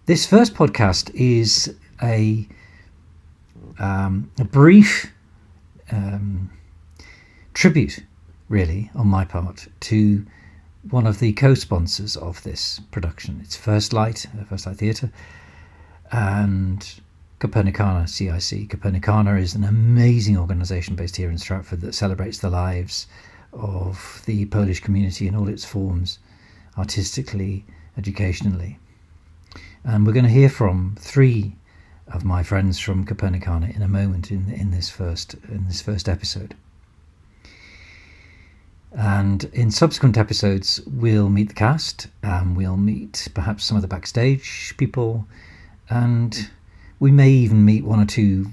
This first podcast is a brief tribute, really, on my part, to one of the co-sponsors of this production. It's First Light Theatre, and Copernicana CIC. Copernicana is an amazing organisation based here in Stratford that celebrates the lives of the Polish community in all its forms, artistically, educationally. And we're going to hear from three of my friends from Copernicana in a moment in this first episode. And in subsequent episodes, we'll meet the cast, and we'll meet perhaps some of the backstage people, and we may even meet one or two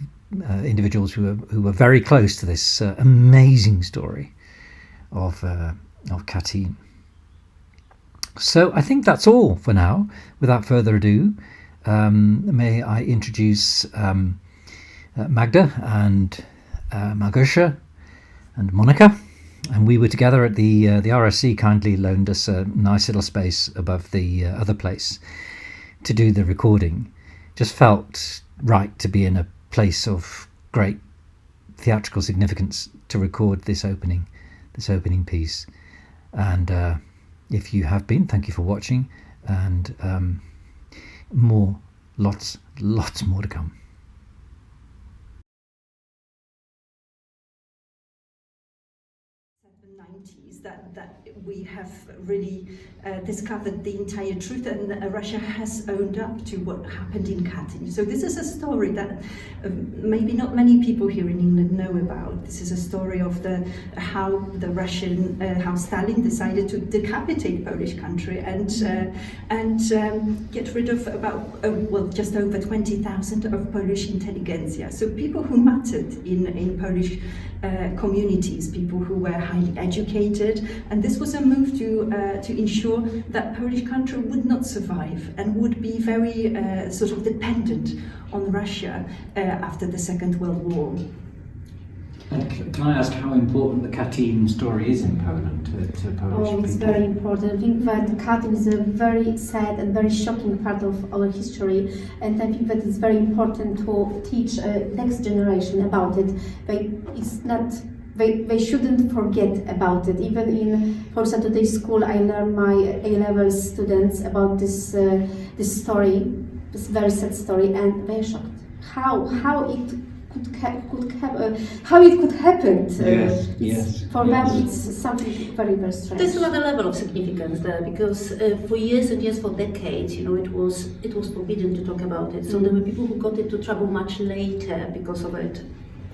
individuals who are very close to this amazing story of Katyń. So I think that's all for now. Without further ado, may I introduce Magda and Małgosia and Monica. And we were together at the RSC kindly loaned us a nice little space above the other place to do the recording. Just felt right to be in a place of great theatrical significance to record this opening piece. And if you have been, thank you for watching, and lots more to come. That we have really discovered the entire truth, and Russia has owned up to what happened in Katyń. So this is a story that maybe not many people here in England know about. This is a story of how Stalin decided to decapitate Polish country and get rid of just over 20,000 of Polish intelligentsia. So people who mattered in Polish communities, people who were highly educated, and this was a move to ensure that Polish country would not survive and would be very sort of dependent on Russia after the Second World War. And can I ask how important the Katyń story is in Poland to Polish people? It's very important. I think that Katyń is a very sad and very shocking part of our history, and I think that it's very important to teach next generation about it. They shouldn't forget about it. Even in Polska Today school, I learned my A-level students about this story, this very sad story, and they're shocked. How it could happen. Yes. For them, it's something very, very strange. There's another level of significance there, because for years and years, for decades, it was forbidden to talk about it. So there were people who got into trouble much later because of it.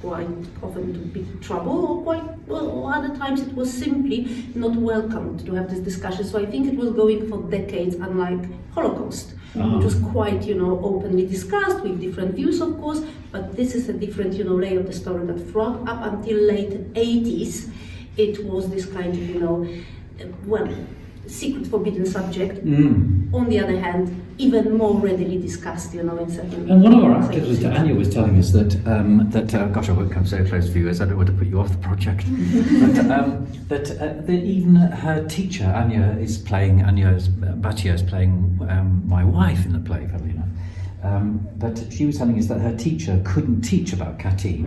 Quite often into big trouble, or other times it was simply not welcomed to have this discussion. So I think it was going for decades, unlike Holocaust, which was quite, openly discussed with different views, of course. But this is a different, layer of the story that from up until late 80s, it was this kind of, secret forbidden subject. On the other hand, even more readily discussed, in certain. And one of our actors, Anya, was telling us that gosh, I won't come so close to you as I don't want to put you off the project. But that even her teacher, Batia is playing my wife in the play, funnily enough. But she was telling us that her teacher couldn't teach about Katyń.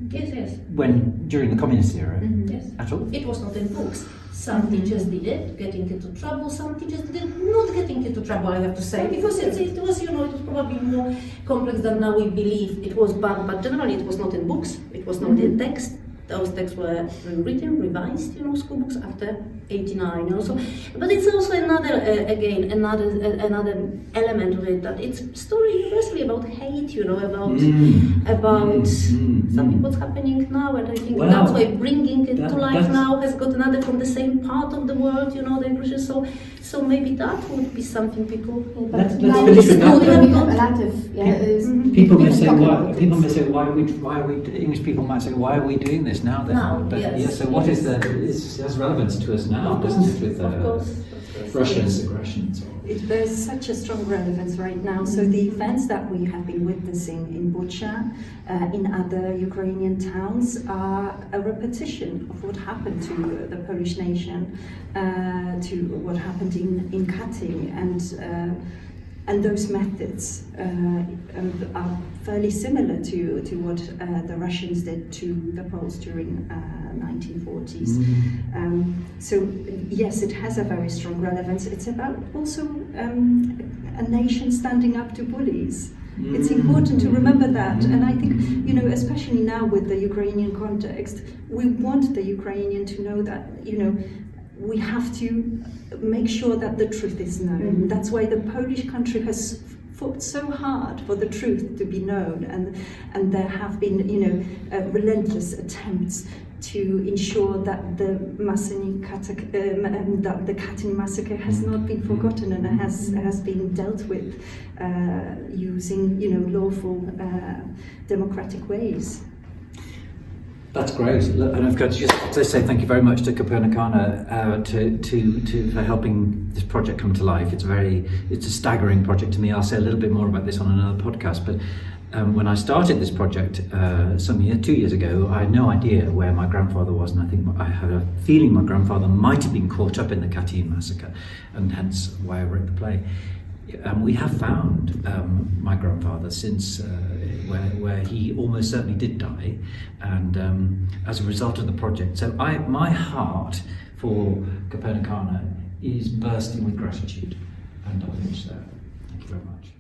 Yes. During the communist era. Yes. At all. It was not in books. Some teachers did it, getting into trouble. Some teachers did not getting into trouble, I have to say, because it was, it was probably more complex than now we believe it was. But generally, it was not in books. It was not in text. Those texts were written, revised, school books after '89. So, but it's also another element of it, that it's story universally about hate, about something what's happening now, and I think that's why bringing it to life now has got another from the same part of the world, the inclusion. So maybe that would be something people. Let's finish with that. People may say, why are we? English people might say, why are we doing this now? So what is it has relevance to us now, doesn't it, with Russia's aggression? There's such a strong relevance right now. So the events that we have been witnessing in Bucha, in other Ukrainian towns, are a repetition of what happened to the Polish nation, to what happened in Katyń, and And those methods are fairly similar to what the Russians did to the Poles during 1940s. So yes, it has a very strong relevance. It's about also a nation standing up to bullies. It's important to remember that, and I think, you know, especially now with the Ukrainian context, we want the Ukrainian to know that, you know, we have to make sure that the truth is known. That's why the Polish country has fought so hard for the truth to be known, and there have been, you know, relentless attempts to ensure that the Katyń massacre has not been forgotten and has been dealt with using, you know, lawful democratic ways. That's great, and I've got to just to say thank you very much to Copernicana for helping this project come to life. It's a staggering project to me. I'll say a little bit more about this on another podcast, but when I started this project 2 years ago, I had no idea where my grandfather was, and I think I had a feeling my grandfather might have been caught up in the Katyń massacre, and hence why I wrote the play. We have found my grandfather since where he almost certainly did die, and as a result of the project. So my heart for Copernicana is bursting with gratitude, and I'll finish there. Thank you very much.